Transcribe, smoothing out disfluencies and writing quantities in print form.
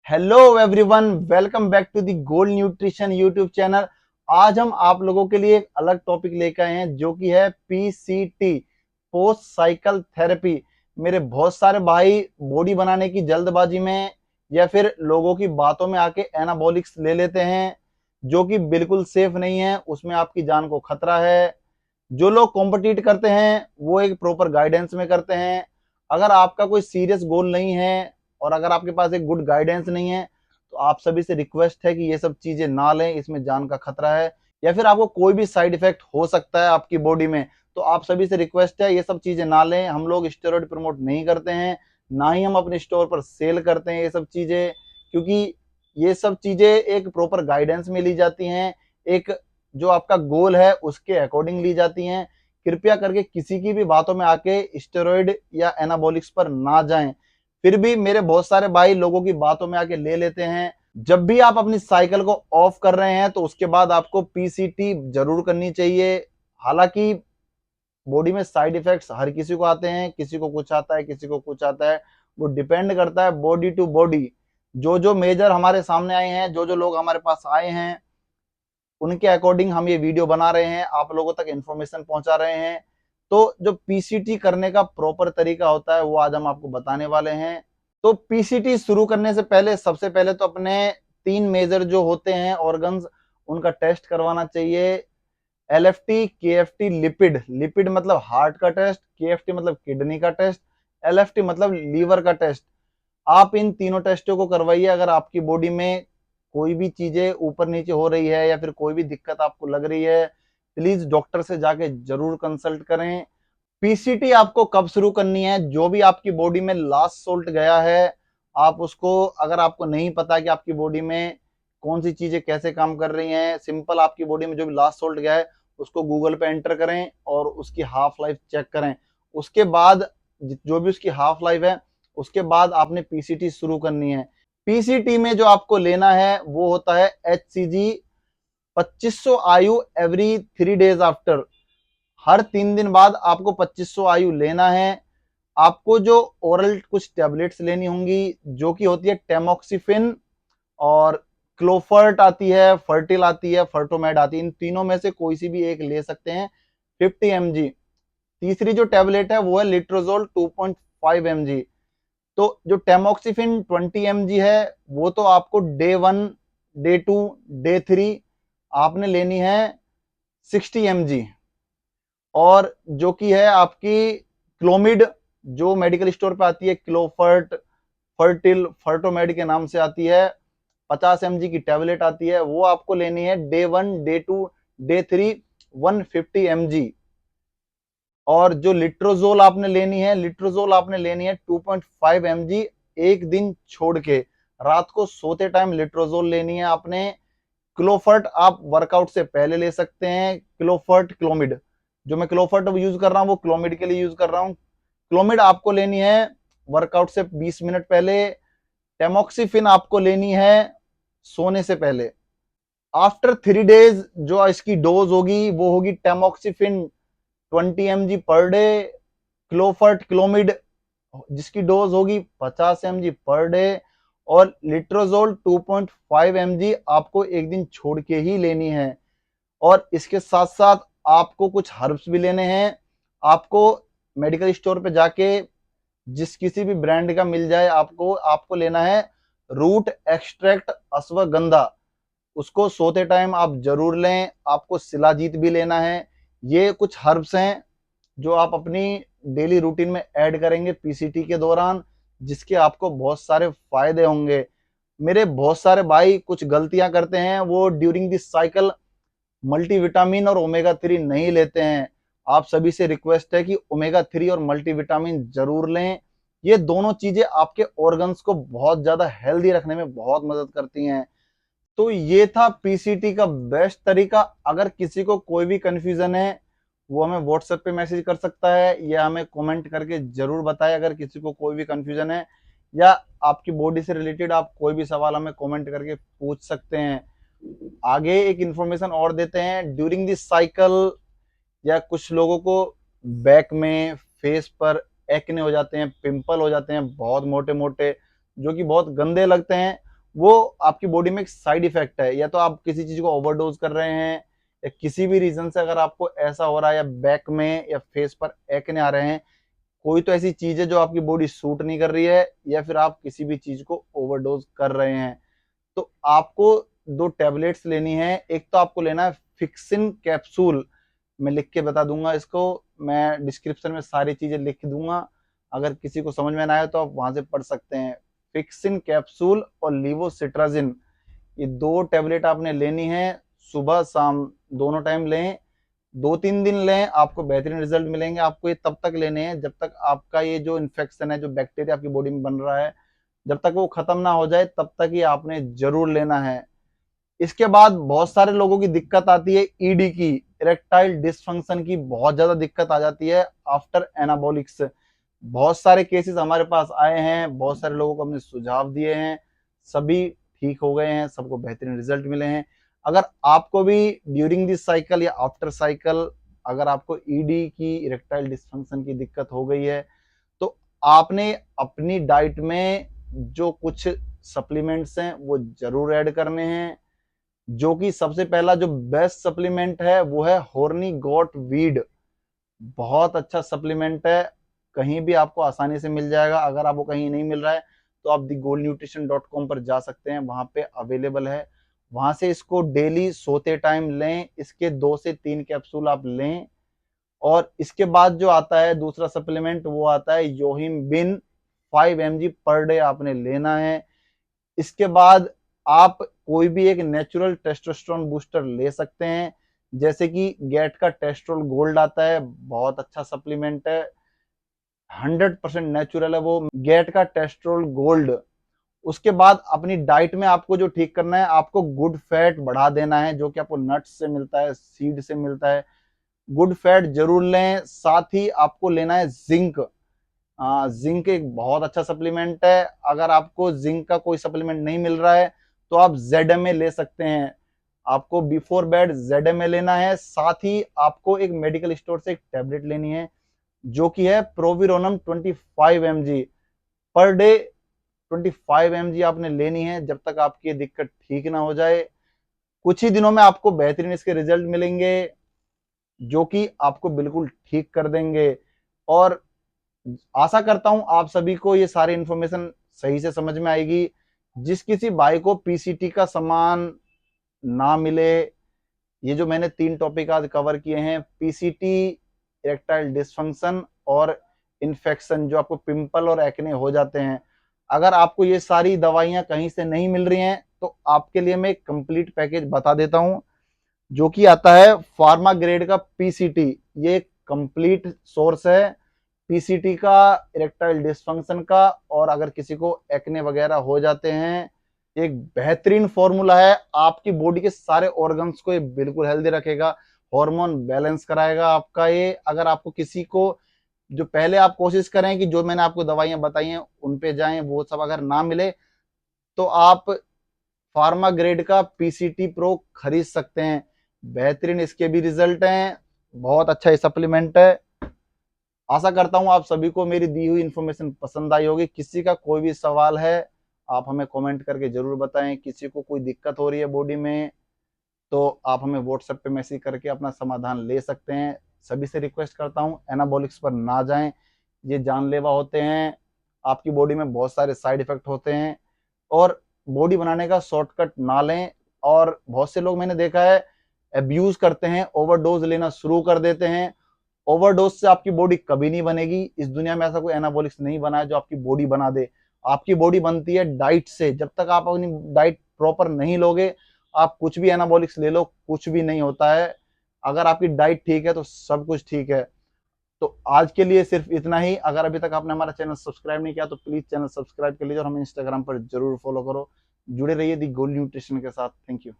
Hello everyone, welcome back to the Gold Nutrition YouTube channel. आज हम आप लोगों के लिए एक अलग टॉपिक लेकर आए हैं जो कि है पीसीटी, पोस्ट साइकिल थेरेपी। मेरे बहुत सारे भाई बॉडी बनाने की जल्दबाजी में या फिर लोगों की बातों में आके एनाबॉलिक्स ले लेते हैं जो कि बिल्कुल सेफ नहीं है, उसमें आपकी जान को खतरा है। जो लोग कॉम्पिटिट करते हैं वो एक प्रॉपर गाइडेंस में करते हैं। अगर आपका कोई सीरियस गोल नहीं है और अगर आपके पास एक गुड गाइडेंस नहीं है तो आप सभी से रिक्वेस्ट है कि ये सब चीजें ना लें, इसमें जान का खतरा है या फिर आपको कोई भी साइड इफेक्ट हो सकता है आपकी बॉडी में। तो आप सभी से रिक्वेस्ट है ये सब चीजें ना लें। हम लोग स्टेरॉइड प्रमोट नहीं करते हैं, ना ही हम अपने स्टोर पर सेल करते हैं ये सब चीजें, क्योंकि ये सब चीजें एक प्रॉपर गाइडेंस में ली जाती हैं, एक जो आपका गोल है उसके अकॉर्डिंग ली जाती हैं। कृपया करके किसी की भी बातों में आके स्टेरॉइड या एनाबॉलिक्स पर ना जाएं। फिर भी मेरे बहुत सारे भाई लोगों की बातों में आके ले लेते हैं। जब भी आप अपनी साइकिल को ऑफ कर रहे हैं तो उसके बाद आपको पीसीटी जरूर करनी चाहिए। हालांकि बॉडी में साइड इफेक्ट्स हर किसी को आते हैं, किसी को कुछ आता है किसी को कुछ आता है, वो डिपेंड करता है बॉडी टू बॉडी। जो जो मेजर हमारे सामने आए हैं, जो जो लोग हमारे पास आए हैं, उनके अकॉर्डिंग हम ये वीडियो बना रहे हैं, आप लोगों तक इन्फॉर्मेशन पहुंचा रहे हैं। तो जो पीसीटी करने का प्रॉपर तरीका होता है वो आज हम आपको बताने वाले हैं। तो पीसीटी शुरू करने से पहले सबसे पहले तो अपने 3 मेजर जो होते हैं ऑर्गन्स, उनका टेस्ट करवाना चाहिए। LFT, KFT, lipid. लिपिड मतलब हार्ट का टेस्ट, केएफटी मतलब किडनी का टेस्ट, एलएफटी मतलब लीवर का टेस्ट। आप इन तीनों टेस्टों को करवाइए। अगर आपकी बॉडी में कोई भी चीजें ऊपर नीचे हो रही है या फिर कोई भी दिक्कत आपको लग रही है, प्लीज डॉक्टर से जाके जरूर कंसल्ट करें। पीसीटी आपको कब शुरू करनी है? जो भी आपकी बॉडी में लास्ट सोल्ट गया है, आप उसको, अगर आपको नहीं पता कि आपकी बॉडी में कौन सी चीजें कैसे काम कर रही हैं, सिंपल आपकी बॉडी में जो भी लास्ट सोल्ट गया है उसको गूगल पे एंटर करें और उसकी हाफ लाइफ चेक करें। उसके बाद जो भी उसकी हाफ लाइफ है उसके बाद आपने पीसीटी शुरू करनी है। पीसीटी में जो आपको लेना है वो होता है एचसीजी 2500 आयु एवरी 3 डेज आफ्टर। हर 3 दिन बाद आपको 2500 आयु लेना है। आपको जो ओरल कुछ टेबलेट्स लेनी होंगी जो कि होती है टेमोक्सिफिन और क्लोफर्ट आती है, फर्टिल आती है, फर्टोमेड आती है। इन तीनों में से कोई सी भी एक ले सकते हैं 50 mg। तीसरी जो टेबलेट है वो है लिट्रोजोल 2.5 mg। तो जो टेमोक्सिफिन 20 mg है वो तो आपको डे 1, डे 2, डे 3 आपने लेनी है 60 mg। और जो कि है आपकी क्लोमिड, जो मेडिकल स्टोर पे आती है, क्लोफर्ट, फर्टिल, फर्टोमेड के नाम से आती है, 50 mg की टेबलेट आती है, वो आपको लेनी है डे 1, डे 2, डे 3, 150 mg। और जो लिट्रोजोल आपने लेनी है, लिट्रोजोल आपने लेनी है 2.5 mg, एक दिन छोड़ के। रात को सोते टाइम लिट्रोजोल लेनी है आपने। क्लोफर्ट आप वर्कआउट से पहले ले सकते हैं। क्लोफर्ट, क्लोमिड, जो मैं क्लोफर्ट यूज कर रहा हूँ वो क्लोमिड के लिए यूज कर रहा हूँ। क्लोमिड आपको लेनी है वर्कआउट से 20 मिनट पहले। टेमोक्सिफिन आपको लेनी है सोने से पहले। आफ्टर 3 डेज जो इसकी डोज होगी वो होगी टेमोक्सिफिन 20 mg पर डे, क्लोफर्ट, क्लोमिड जिसकी डोज होगी 50 mg पर डे, और लिट्रोजोल 2.5 mg आपको एक दिन छोड़ के ही लेनी है। और इसके साथ साथ आपको कुछ हर्ब्स भी लेने हैं। आपको मेडिकल स्टोर पे जाके जिस किसी भी ब्रांड का मिल जाए, आपको आपको लेना है रूट एक्सट्रैक्ट अश्वगंधा। उसको सोते टाइम आप जरूर लें। आपको शिलाजीत भी लेना है। ये कुछ हर्ब्स हैं जो आप अपनी डेली रूटीन में ऐड करेंगे पीसीटी के दौरान, जिसके आपको बहुत सारे फायदे होंगे। मेरे बहुत सारे भाई कुछ गलतियां करते हैं, वो ड्यूरिंग दिस साइकिल मल्टीविटामिन और ओमेगा 3 नहीं लेते हैं। आप सभी से रिक्वेस्ट है कि ओमेगा 3 और मल्टीविटामिन जरूर लें। ये दोनों चीजें आपके ऑर्गन्स को बहुत ज्यादा हेल्दी रखने में बहुत मदद करती हैं। तो ये था पीसीटी का बेस्ट तरीका। अगर किसी को कोई भी कंफ्यूजन है वो हमें व्हाट्सएप पे मैसेज कर सकता है या हमें कमेंट करके जरूर बताए। अगर किसी को कोई भी कंफ्यूजन है या आपकी बॉडी से रिलेटेड आप कोई भी सवाल हमें कमेंट करके पूछ सकते हैं। आगे एक इंफॉर्मेशन और देते हैं, ड्यूरिंग दिस साइकिल या कुछ लोगों को बैक में, फेस पर एक्ने हो जाते हैं, पिंपल हो जाते हैं बहुत मोटे मोटे, जो कि बहुत गंदे लगते हैं। वो आपकी बॉडी में एक साइड इफेक्ट है। या तो आप किसी चीज को ओवरडोज कर रहे हैं, या किसी भी रीजन से अगर आपको ऐसा हो रहा है, या बैक में या फेस पर एक्ने आ रहे हैं, कोई तो ऐसी चीज है जो आपकी बॉडी सूट नहीं कर रही है, या फिर आप किसी भी चीज को ओवरडोज कर रहे हैं, तो आपको 2 टैबलेट्स लेनी है। एक तो आपको लेना है फिक्सिन कैप्सूल, मैं लिख के बता दूंगा इसको, मैं डिस्क्रिप्शन में सारी चीजें लिख दूंगा, अगर किसी को समझ में ना आए तो आप वहां से पढ़ सकते हैं। फिक्सिन कैप्सूल और लीवोसिट्राजिन, ये 2 टैबलेट आपने लेनी है, सुबह शाम दोनों टाइम लें, 2-3 दिन लें, आपको बेहतरीन रिजल्ट मिलेंगे। आपको ये तब तक लेने हैं जब तक आपका ये जो इन्फेक्शन है, जो बैक्टीरिया आपकी बॉडी में बन रहा है, जब तक वो खत्म ना हो जाए तब तक ही आपने जरूर लेना है। इसके बाद बहुत सारे लोगों की दिक्कत आती है ईडी की, इरेक्टाइल डिसफंक्शन की बहुत ज्यादा दिक्कत आ जाती है आफ्टर एनाबॉलिक्स। बहुत सारे केसेस हमारे पास आए हैं, बहुत सारे लोगों को हमने सुझाव दिए हैं, सभी ठीक हो गए हैं, सबको बेहतरीन रिजल्ट मिले हैं। अगर आपको भी ड्यूरिंग दिस साइकिल या आफ्टर साइकिल अगर आपको ईडी की, इरेक्टाइल डिसफंक्शन की दिक्कत हो गई है, तो आपने अपनी डाइट में जो कुछ सप्लीमेंट्स हैं वो जरूर ऐड करने हैं। जो कि सबसे पहला जो बेस्ट सप्लीमेंट है वो है हॉर्नी गॉट वीड, बहुत अच्छा सप्लीमेंट है, कहीं भी आपको आसानी से मिल जाएगा। अगर आपको कहीं नहीं मिल रहा है तो आप thegoldnutrition.com पर जा सकते हैं, वहां पे अवेलेबल है, वहां से इसको डेली सोते टाइम लें, इसके 2 से 3 कैप्सूल आप लें। और इसके बाद जो आता है दूसरा सप्लीमेंट, वो आता है योहिम बिन, 5 mg पर डे आपने लेना है। इसके बाद आप कोई भी एक नेचुरल टेस्टोस्टेरोन बूस्टर ले सकते हैं, जैसे कि गेट का टेस्ट्रोल गोल्ड आता है, बहुत अच्छा सप्लीमेंट है, 100% नेचुरल है वो गेट का टेस्ट्रोल गोल्ड। उसके बाद अपनी डाइट में आपको जो ठीक करना है, आपको गुड फैट बढ़ा देना है, जो कि आपको नट्स से मिलता है, सीड से मिलता है, गुड फैट जरूर लें। साथ ही आपको लेना है जिंक, जिंक एक बहुत अच्छा सप्लीमेंट है। अगर आपको जिंक का कोई सप्लीमेंट नहीं मिल रहा है तो आप ZMA ले सकते हैं, आपको बिफोर बेड ZMA लेना है। साथ ही आपको एक मेडिकल स्टोर से एक टैबलेट लेनी है, जो कि है प्रोविरोनम 25 mg पर डे, 25 mg आपने लेनी है जब तक आपकी दिक्कत ठीक ना हो जाए। कुछ ही दिनों में आपको बेहतरीन इसके रिजल्ट मिलेंगे, जो कि आपको बिल्कुल ठीक कर देंगे। और आशा करता हूं आप सभी को ये सारी इंफॉर्मेशन सही से समझ में आएगी। जिस किसी भाई को पीसीटी का सामान ना मिले, ये जो मैंने 3 टॉपिक आज कवर किए हैं, पीसीटी, इरेक्टाइल डिसफंक्शन और इन्फेक्शन, जो आपको पिंपल और एक्ने हो जाते हैं, अगर आपको ये सारी दवाइयां कहीं से नहीं मिल रही हैं तो आपके लिए मैं एक कंप्लीट पैकेज बता देता हूं, जो कि आता है फार्मा ग्रेड का पीसीटी। ये एक कंप्लीट सोर्स है पीसीटी का, इरेक्टाइल डिसफंक्शन का, और अगर किसी को एक्ने वगैरह हो जाते हैं, एक बेहतरीन फॉर्मूला है, आपकी बॉडी के सारे ऑर्गन्स को ये बिल्कुल हेल्दी रखेगा, हार्मोन बैलेंस कराएगा आपका ये। अगर आपको किसी को, जो पहले आप कोशिश करें कि जो मैंने आपको दवाइयां बताई हैं उन पे जाएं, वो सब अगर ना मिले तो आप फार्मा ग्रेड का पीसीटी प्रो खरीद सकते हैं, बेहतरीन इसके भी रिजल्ट हैं, बहुत अच्छा ये सप्लीमेंट है। आशा करता हूं आप सभी को मेरी दी हुई इंफॉर्मेशन पसंद आई होगी। किसी का कोई भी सवाल है आप हमें कमेंट करके जरूर बताएं, किसी को कोई दिक्कत हो रही है बॉडी में तो आप हमें व्हाट्सएप पे मैसेज करके अपना समाधान ले सकते हैं। सभी से रिक्वेस्ट करता हूं एनाबॉलिक्स पर ना जाएं, ये जानलेवा होते हैं, आपकी बॉडी में बहुत सारे साइड इफेक्ट होते हैं, और बॉडी बनाने का शॉर्टकट ना लें। और बहुत से लोग मैंने देखा है अब्यूज करते हैं, ओवरडोज लेना शुरू कर देते हैं। ओवरडोज से आपकी बॉडी कभी नहीं बनेगी, इस दुनिया में ऐसा कोई एनाबॉलिक्स नहीं बना है जो आपकी बॉडी बना दे। आपकी बॉडी बनती है डाइट से, जब तक आप अपनी डाइट प्रॉपर नहीं लोगे, आप कुछ भी एनाबॉलिक्स ले लो, कुछ भी नहीं होता है। अगर आपकी डाइट ठीक है तो सब कुछ ठीक है। तो आज के लिए सिर्फ इतना ही। अगर अभी तक आपने हमारा चैनल सब्सक्राइब नहीं किया तो प्लीज चैनल सब्सक्राइब कर लीजिए, और हमें इंस्टाग्राम पर जरूर फॉलो करो। जुड़े रहिए दी गोल्ड न्यूट्रिशन के साथ। Thank you.